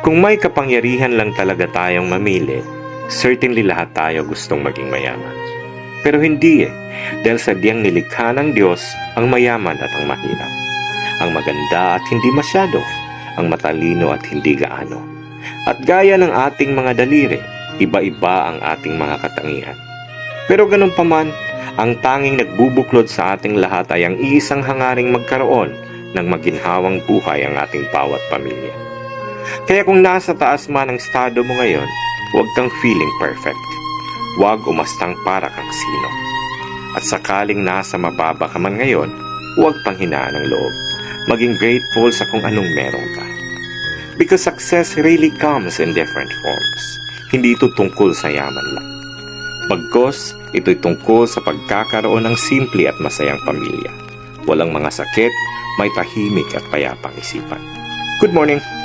Kung may kapangyarihan lang talaga tayong mamili, certainly lahat tayo gustong maging mayaman. Pero hindi dahil sadyang nilikha ng Diyos ang mayaman at ang mahirap, ang maganda at hindi masyado, ang matalino at hindi gaano. At gaya ng ating mga daliri, iba-iba ang ating mga katangian. Pero ganun pa man, ang tanging nagbubuklod sa ating lahat ay ang iisang hangaring magkaroon ng maginhawang buhay ang ating bawat pamilya. Kaya kung nasa taas man ang estado mo ngayon, huwag kang feeling perfect. Huwag umastang para kang sino. At sakaling nasa mababa ka man ngayon, huwag panghinaan ang loob. Maging grateful sa kung anong meron ka. Because success really comes in different forms. Hindi ito tungkol sa yaman lang. Bagkus, ito'y tungkol sa pagkakaroon ng simple at masayang pamilya. Walang mga sakit, may tahimik at payapang isipan. Good morning!